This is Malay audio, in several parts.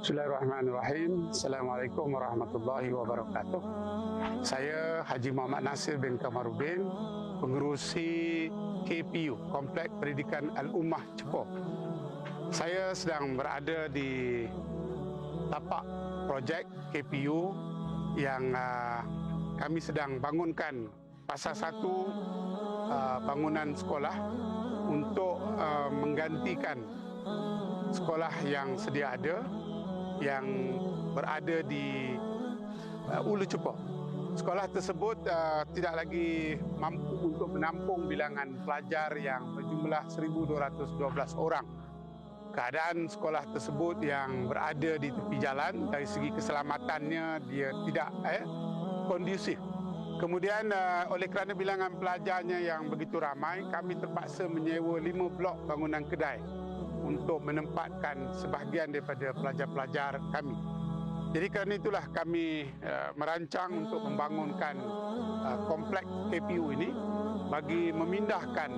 Bismillahirrahmanirrahim. Assalamualaikum warahmatullahi wabarakatuh. Saya Haji Muhammad Nasir bin Kamarudin, pengerusi KPU, Kompleks Pendidikan Al-Ummah Cepoh. Saya sedang berada di tapak projek KPU yang kami sedang bangunkan fasa 1 bangunan sekolah untuk menggantikan sekolah yang sedia ada yang berada di Ulu Cepoh. Sekolah tersebut tidak lagi mampu untuk menampung bilangan pelajar yang berjumlah 1,212 orang. Keadaan sekolah tersebut yang berada di tepi jalan, dari segi keselamatannya dia tidak kondusif. Kemudian oleh kerana bilangan pelajarnya yang begitu ramai, kami terpaksa menyewa 5 blok bangunan kedai untuk menempatkan sebahagian daripada pelajar-pelajar kami. Jadi kerana itulah kami merancang untuk membangunkan kompleks KPU ini bagi memindahkan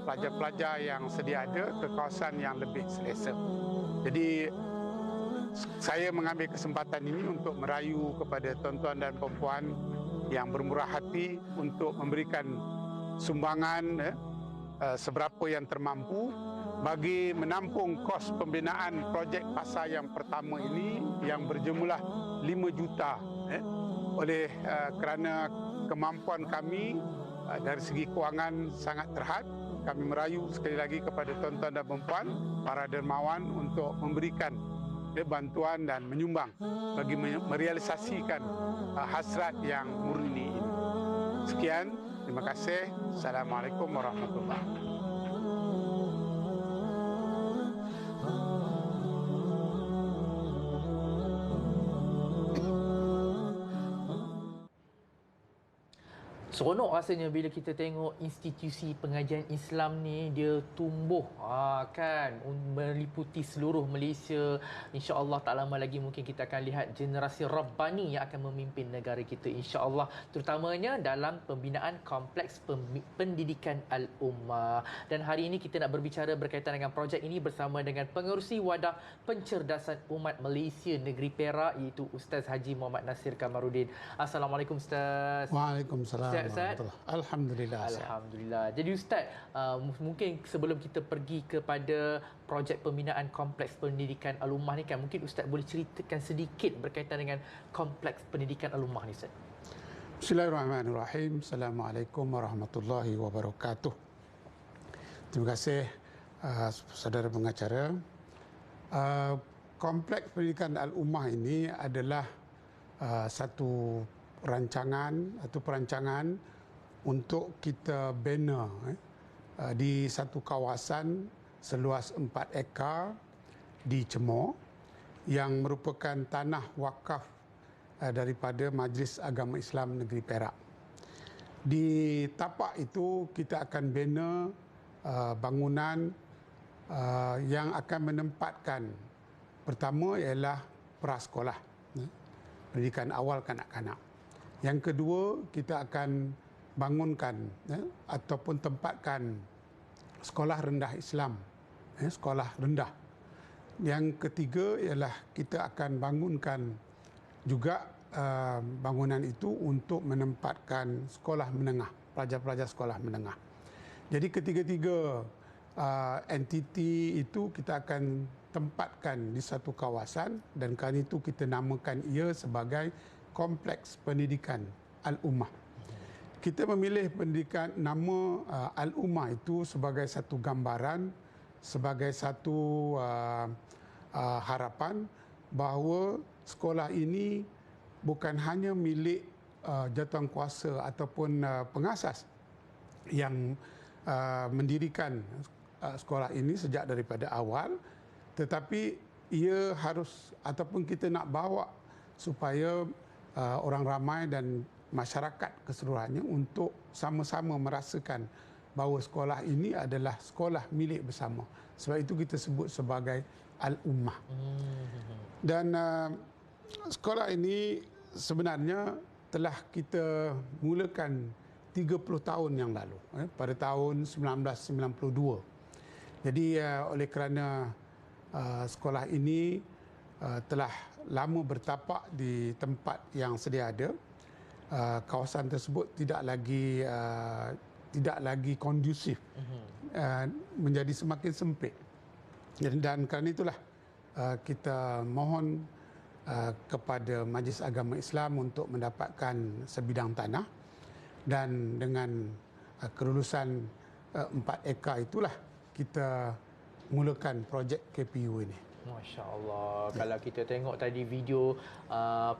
pelajar-pelajar yang sedia ada ke kawasan yang lebih selesa. Jadi saya mengambil kesempatan ini untuk merayu kepada tuan-tuan dan puan-puan yang bermurah hati untuk memberikan sumbangan seberapa yang termampu bagi menampung kos pembinaan projek fasa yang pertama ini yang berjumlah 5 juta. Oleh kerana kemampuan kami dari segi kewangan sangat terhad, kami merayu sekali lagi kepada tuan-tuan dan puan-puan, para dermawan untuk memberikan bantuan dan menyumbang bagi merealisasikan hasrat yang murni ini. Sekian, terima kasih. Assalamualaikum warahmatullahi wabarakatuh. Seronok rasanya bila kita tengok institusi pengajian Islam ni dia tumbuh kan meliputi seluruh Malaysia. Insya-Allah tak lama lagi mungkin kita akan lihat generasi Rabbani yang akan memimpin negara kita insya-Allah, terutamanya dalam pembinaan kompleks pendidikan Al-Ummah. Dan hari ini kita nak berbicara berkaitan dengan projek ini bersama dengan pengerusi Wadah Pencerdasan Umat Malaysia Negeri Perak, iaitu Ustaz Haji Muhammad Nasir Kamarudin. Assalamualaikum Ustaz. Waalaikumsalam. Alhamdulillah. Alhamdulillah. Jadi Ustaz, mungkin sebelum kita pergi kepada projek pembinaan kompleks pendidikan Al-Ummah ni kan, mungkin Ustaz boleh ceritakan sedikit berkaitan dengan kompleks pendidikan Al-Ummah ni Ustaz. Bismillahirrahmanirrahim. Assalamualaikum warahmatullahi wabarakatuh. Terima kasih saudara pengacara. Kompleks pendidikan Al-Ummah ini adalah satu rancangan atau perancangan untuk kita bina di satu kawasan seluas 4 ekar di Cemoh yang merupakan tanah wakaf daripada Majlis Agama Islam Negeri Perak. Di tapak itu kita akan bina bangunan yang akan menempatkan, pertama ialah prasekolah, pendidikan awal kanak-kanak. Yang kedua, kita akan bangunkan ataupun tempatkan sekolah rendah Islam, sekolah rendah. Yang ketiga ialah kita akan bangunkan juga bangunan itu untuk menempatkan sekolah menengah, pelajar-pelajar sekolah menengah. Jadi ketiga-tiga entiti itu kita akan tempatkan di satu kawasan, dan kali itu kita namakan ia sebagai Kompleks Pendidikan Al-Ummah. Kita memilih pendidikan nama Al-Ummah itu sebagai satu gambaran, sebagai satu harapan bahawa sekolah ini bukan hanya milik jawatankuasa ataupun pengasas yang mendirikan sekolah ini sejak daripada awal, tetapi ia harus ataupun kita nak bawa supaya orang ramai dan masyarakat keseluruhannya untuk sama-sama merasakan bahawa sekolah ini adalah sekolah milik bersama. Sebab itu kita sebut sebagai Al-Ummah. Dan sekolah ini sebenarnya telah kita mulakan 30 tahun yang lalu, pada tahun 1992. Jadi oleh kerana sekolah ini telah lama bertapak di tempat yang sedia ada. Kawasan tersebut tidak lagi kondusif, menjadi semakin sempit. Dan kerana itulah kita mohon kepada Majlis Agama Islam untuk mendapatkan sebidang tanah, dan dengan kelulusan 4 ekar itulah kita mulakan projek KPU ini. Masya Allah. Kalau kita tengok tadi video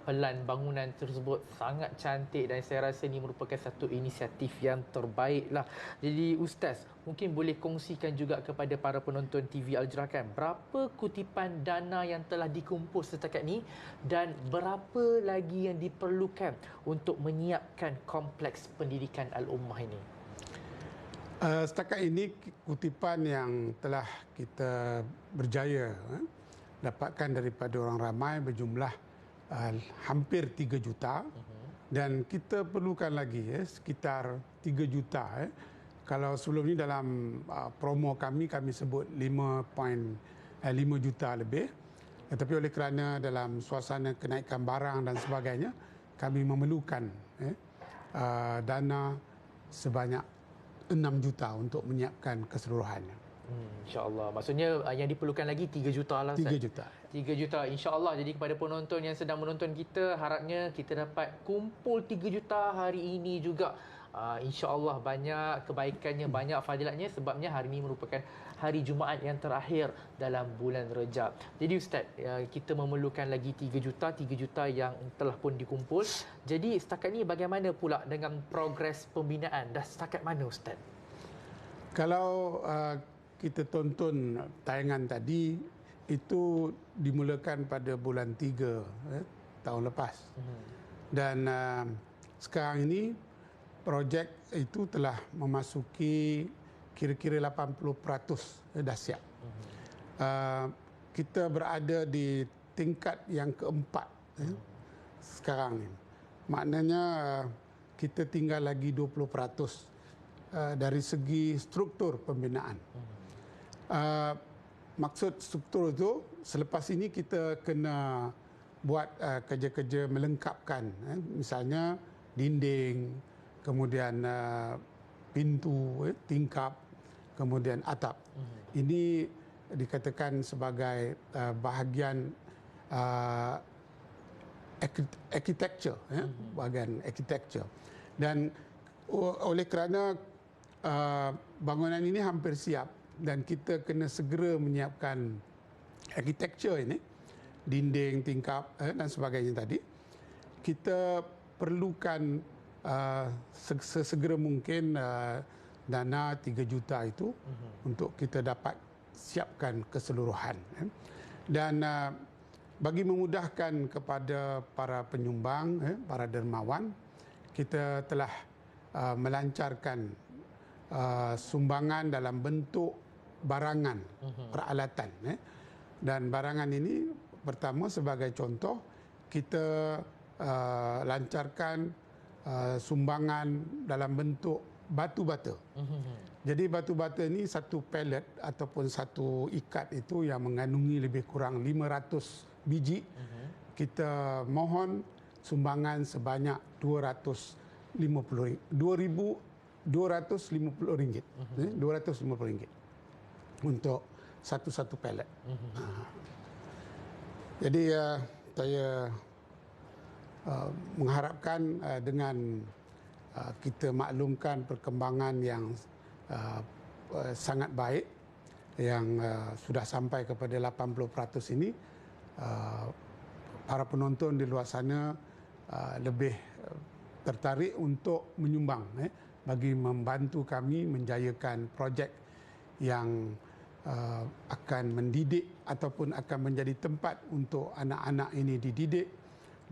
pelan bangunan tersebut sangat cantik, dan saya rasa ini merupakan satu inisiatif yang terbaik lah. Jadi Ustaz, mungkin boleh kongsikan juga kepada para penonton TV Al-Jerakan, berapa kutipan dana yang telah dikumpul setakat ni dan berapa lagi yang diperlukan untuk menyiapkan kompleks pendidikan Al-Ummah ini? Setakat ini kutipan yang telah kita berjaya dapatkan daripada orang ramai berjumlah hampir 3 juta, dan kita perlukan lagi sekitar 3 juta. Kalau sebelum ini dalam promo kami sebut 5 juta lebih, tetapi oleh kerana dalam suasana kenaikan barang dan sebagainya, kami memerlukan dana sebanyak 6 juta untuk menyiapkan keseluruhannya. InsyaAllah. Maksudnya yang diperlukan lagi 3 juta lah, Ustaz. 3 juta. 3 juta, insyaAllah. Jadi kepada penonton yang sedang menonton kita, harapnya kita dapat kumpul 3 juta hari ini juga. InsyaAllah banyak kebaikannya, banyak fadilatnya, sebabnya hari ini merupakan hari Jumaat yang terakhir dalam bulan Rejab. Jadi Ustaz, kita memerlukan lagi 3 juta yang telah pun dikumpul. Jadi setakat ni bagaimana pula dengan progres pembinaan? Dah setakat mana Ustaz? Kalau kita tonton tayangan tadi, itu dimulakan pada bulan 3 tahun lepas. Dan sekarang ini projek itu telah memasuki kira-kira 80% dah siap. Kita berada di tingkat yang keempat sekarang ini. Maknanya kita tinggal lagi 20% dari segi struktur pembinaan. Maksud struktur itu, selepas ini kita kena buat kerja-kerja melengkapkan, misalnya dinding, kemudian pintu, tingkap, kemudian atap. Ini dikatakan sebagai bahagian architecture, bahagian architecture. Dan oleh kerana bangunan ini hampir siap dan kita kena segera menyiapkan architecture ini, dinding, tingkap dan sebagainya tadi, kita perlukan sesegera mungkin dana 3 juta itu untuk kita dapat siapkan keseluruhan. Dan bagi memudahkan kepada para penyumbang, para dermawan, kita telah melancarkan sumbangan dalam bentuk barangan, peralatan. Dan barangan ini pertama sebagai contoh, kita lancarkan sumbangan dalam bentuk batu bata. Jadi batu bata ini satu pallet ataupun satu ikat itu yang mengandungi lebih kurang 500 biji. Kita mohon sumbangan sebanyak RM250 ringgit. RM250 untuk satu-satu pallet. Jadi saya mengharapkan dengan kita maklumkan perkembangan yang sangat baik yang sudah sampai kepada 80% ini, para penonton di luar sana lebih tertarik untuk menyumbang bagi membantu kami menjayakan projek yang akan mendidik ataupun akan menjadi tempat untuk anak-anak ini dididik,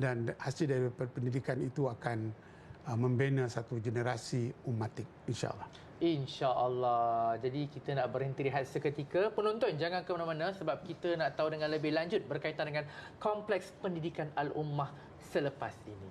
dan hasil dari pendidikan itu akan membina satu generasi umatik, insya-Allah. InsyaAllah. Jadi kita nak berhenti rehat seketika. Penonton jangan ke mana-mana sebab kita nak tahu dengan lebih lanjut berkaitan dengan kompleks pendidikan Al-Ummah selepas ini.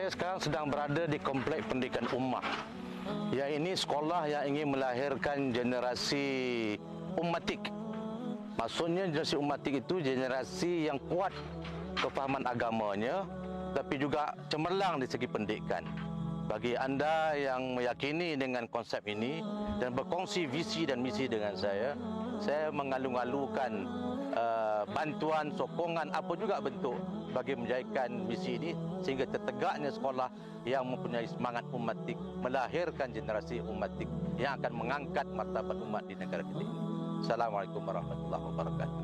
Saya sekarang sedang berada di Kompleks Pendidikan Ummah. Yang ini sekolah yang ingin melahirkan generasi ummatik. Maksudnya generasi ummatik itu generasi yang kuat kefahaman agamanya, tapi juga cemerlang di segi pendidikan. Bagi anda yang meyakini dengan konsep ini dan berkongsi visi dan misi dengan saya mengalu-alukan bantuan, sokongan, apa juga bentuk bagi menjayakan misi ini sehingga tertegaknya sekolah yang mempunyai semangat ummatik, melahirkan generasi ummatik yang akan mengangkat martabat umat di negara kita ini. Assalamualaikum warahmatullahi wabarakatuh.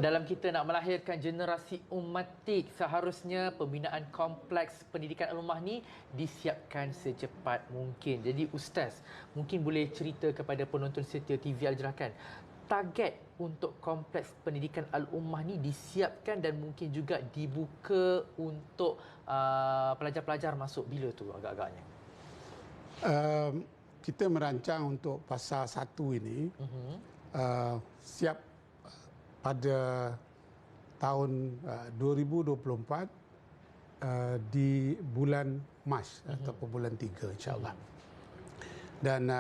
Dalam kita nak melahirkan generasi ummatik, seharusnya pembinaan kompleks pendidikan Al-Ummah ni disiapkan secepat mungkin. Jadi Ustaz, mungkin boleh cerita kepada penonton setia TV Al-Jerakan, target untuk kompleks pendidikan Al-Ummah ni disiapkan dan mungkin juga dibuka untuk pelajar-pelajar masuk bila tu agak-agaknya? Kita merancang untuk fasa 1 ini siap pada tahun 2024 di bulan Mac ataupun bulan 3 insya-Allah. Dan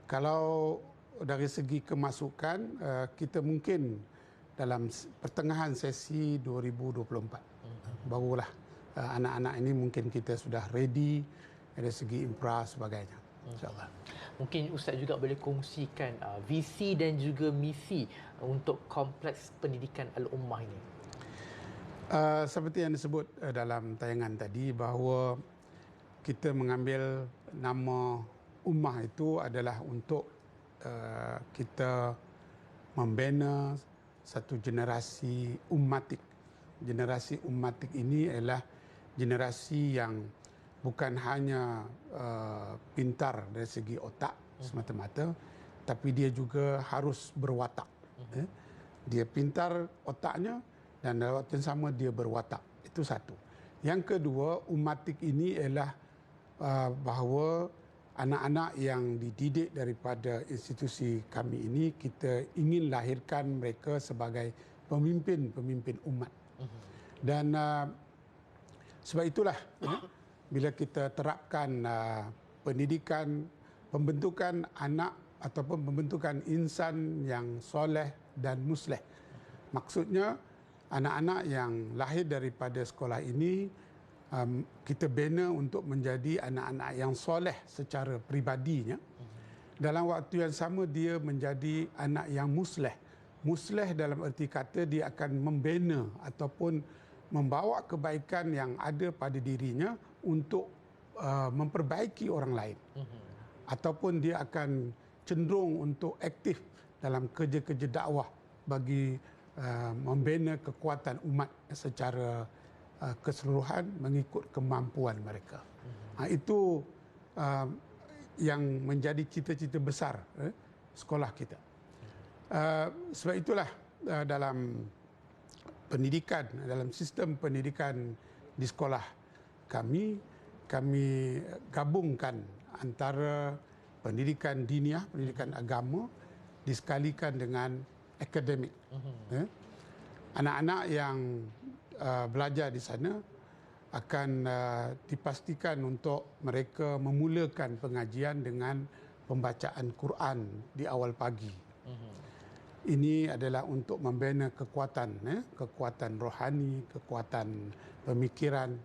kalau dari segi kemasukan kita mungkin dalam pertengahan sesi 2024 barulah anak-anak ini mungkin kita sudah ready dari segi infra sebagainya insya-Allah. Mungkin Ustaz juga boleh kongsikan visi dan juga misi untuk kompleks pendidikan Al-Ummah ini. Seperti yang disebut dalam tayangan tadi bahawa kita mengambil nama Ummah itu adalah untuk kita membina satu generasi ummatik. Generasi ummatik ini adalah generasi yang bukan hanya pintar dari segi otak semata-mata, tapi dia juga harus berwatak. Dia pintar otaknya dan dalam waktu yang sama dia berwatak. Itu satu. Yang kedua, ummatik ini adalah bahawa anak-anak yang dididik daripada institusi kami ini, kita ingin lahirkan mereka sebagai pemimpin-pemimpin umat. Dan sebab itulah bila kita terapkan pendidikan, pembentukan anak ataupun pembentukan insan yang soleh dan musleh. Maksudnya anak-anak yang lahir daripada sekolah ini kita bina untuk menjadi anak-anak yang soleh secara peribadinya. Dalam waktu yang sama dia menjadi anak yang musleh. Musleh dalam erti kata dia akan membina ataupun membawa kebaikan yang ada pada dirinya untuk memperbaiki orang lain. Ataupun dia akan cenderung untuk aktif dalam kerja-kerja dakwah bagi membina kekuatan umat secara keseluruhan mengikut kemampuan mereka. Itu yang menjadi cita-cita besar sekolah kita. Sebab itulah dalam pendidikan, dalam sistem pendidikan di sekolah kami gabungkan antara pendidikan diniah, pendidikan agama disekalikan dengan akademik. Anak-anak yang belajar di sana akan dipastikan untuk mereka memulakan pengajian dengan pembacaan Quran di awal pagi. Ini adalah untuk membina kekuatan, kekuatan rohani, kekuatan pemikiran,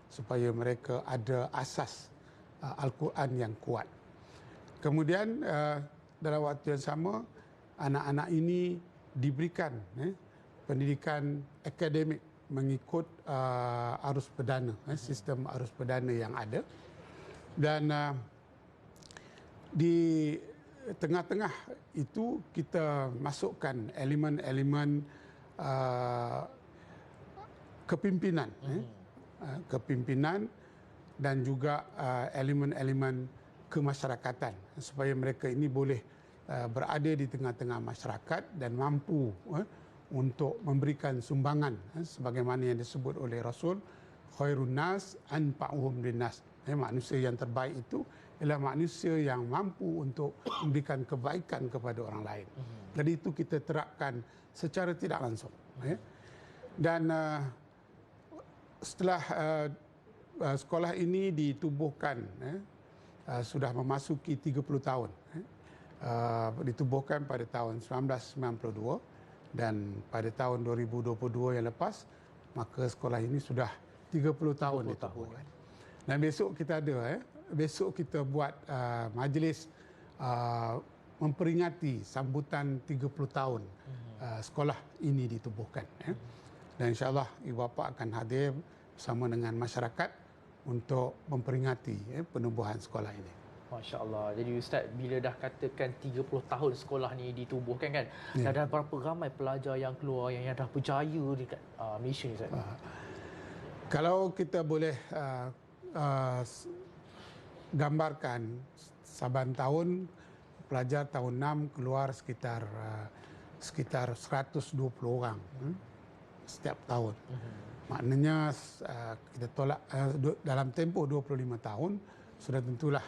supaya mereka ada asas Al-Quran yang kuat. Kemudian dalam waktu yang sama, anak-anak ini diberikan pendidikan akademik mengikut arus perdana, sistem arus perdana yang ada. Dan di tengah-tengah itu kita masukkan elemen-elemen kepimpinan, kepimpinan dan juga elemen-elemen kemasyarakatan supaya mereka ini boleh berada di tengah-tengah masyarakat dan mampu untuk memberikan sumbangan sebagaimana yang disebut oleh Rasul, khairun nas anfa'uhum linnas. Manusia yang terbaik itu ialah manusia yang mampu untuk memberikan kebaikan kepada orang lain. Jadi itu kita terapkan secara tidak langsung. Dan setelah sekolah ini ditubuhkan, sudah memasuki 30 tahun. Ditubuhkan pada tahun 1992 dan pada tahun 2022 yang lepas, maka sekolah ini sudah 30 tahun ditubuhkan. Dan besok kita ada, besok kita buat majlis memperingati sambutan 30 tahun sekolah ini ditubuhkan. Dan insyaAllah ibu bapa akan hadir bersama dengan masyarakat untuk memperingati penubuhan sekolah ini. Masya Allah. Jadi Ustaz, bila dah katakan 30 tahun sekolah ni ditubuhkan kan, dah berapa ramai pelajar yang keluar yang dah berjaya dekat Malaysia ni Ustaz? Kalau kita boleh gambarkan, saban tahun pelajar tahun 6 keluar sekitar 120 orang setiap tahun. Maknanya kita tolak dalam tempoh 25 tahun sudah tentulah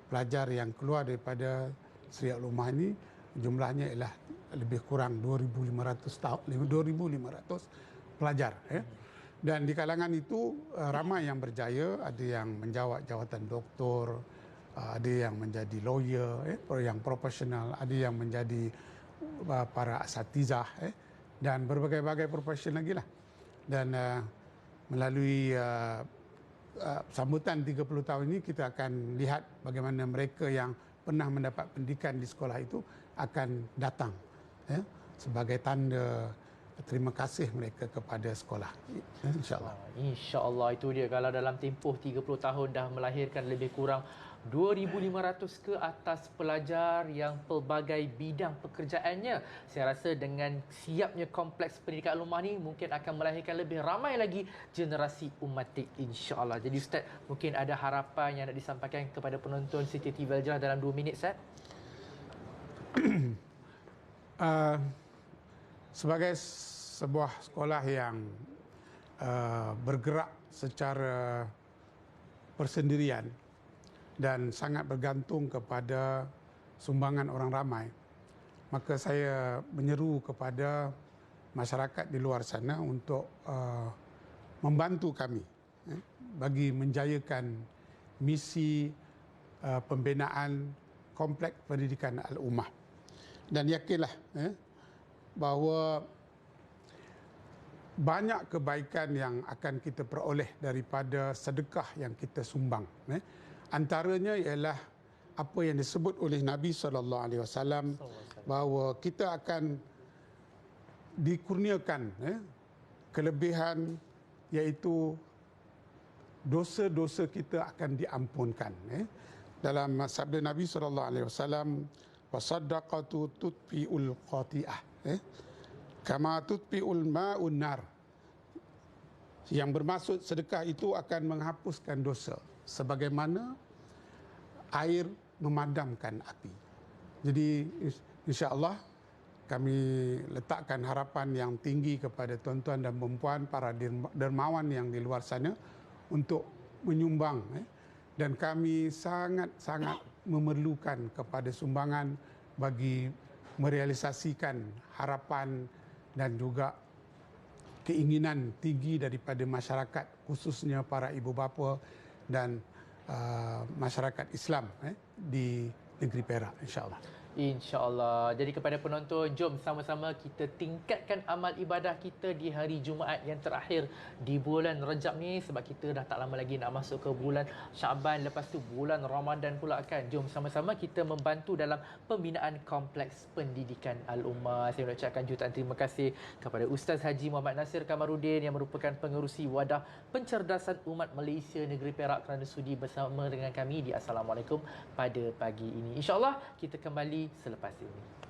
pelajar yang keluar daripada Seri Al-Ummah ini jumlahnya ialah lebih kurang 2.500 pelajar. Dan di kalangan itu ramai yang berjaya, ada yang menjawat jawatan doktor, ada yang menjadi lawyer, yang profesional, ada yang menjadi para asatizah, dan berbagai-bagai profesi lagi lah. Dan melalui sambutan 30 tahun ini kita akan lihat bagaimana mereka yang pernah mendapat pendidikan di sekolah itu akan datang sebagai tanda terima kasih mereka kepada sekolah. InsyaAllah. InsyaAllah, itu dia. Kalau dalam tempoh 30 tahun dah melahirkan lebih kurang 2,500 ke atas pelajar yang pelbagai bidang pekerjaannya. Saya rasa dengan siapnya kompleks pendidikan Al-Ummah ni mungkin akan melahirkan lebih ramai lagi generasi umatik, insya-Allah. Jadi Ustaz, mungkin ada harapan yang nak disampaikan kepada penonton Siti TV Al-Jah dalam 2 minit, Ustaz? Sebagai sebuah sekolah yang bergerak secara persendirian dan sangat bergantung kepada sumbangan orang ramai, maka saya menyeru kepada masyarakat di luar sana untuk membantu kami bagi menjayakan misi pembinaan kompleks pendidikan Al-Ummah. Dan yakinlah bahawa banyak kebaikan yang akan kita peroleh daripada sedekah yang kita sumbang. Antaranya ialah apa yang disebut oleh Nabi SAW bahawa kita akan dikurniakan kelebihan, iaitu dosa-dosa kita akan diampunkan. Dalam sabda Nabi SAW, wasaddaqatu tutfi'ul qati'ah, kama tutfi'ul ma'un nar. Yang bermaksud sedekah itu akan menghapuskan dosa sebagaimana air memadamkan api. Jadi insya-Allah kami letakkan harapan yang tinggi kepada tuan-tuan dan puan-puan, para dermawan yang di luar sana untuk menyumbang, dan kami sangat-sangat memerlukan kepada sumbangan bagi merealisasikan harapan dan juga keinginan tinggi daripada masyarakat, khususnya para ibu bapa dan masyarakat Islam di negeri Perak, insya-Allah. InsyaAllah. Jadi kepada penonton, jom sama-sama kita tingkatkan amal ibadah kita di hari Jumaat yang terakhir di bulan Rajab ni, sebab kita dah tak lama lagi nak masuk ke bulan Syaban, lepas tu bulan Ramadan pula kan. Jom sama-sama kita membantu dalam pembinaan kompleks pendidikan Al-Ummah. Saya nak ucapkan jutaan terima kasih kepada Ustaz Haji Muhammad Nasir Kamaruddin yang merupakan pengerusi Wadah Pencerdasan Umat Malaysia Negeri Perak kerana sudi bersama dengan kami di Assalamualaikum pada pagi ini. InsyaAllah kita kembali selepas ini.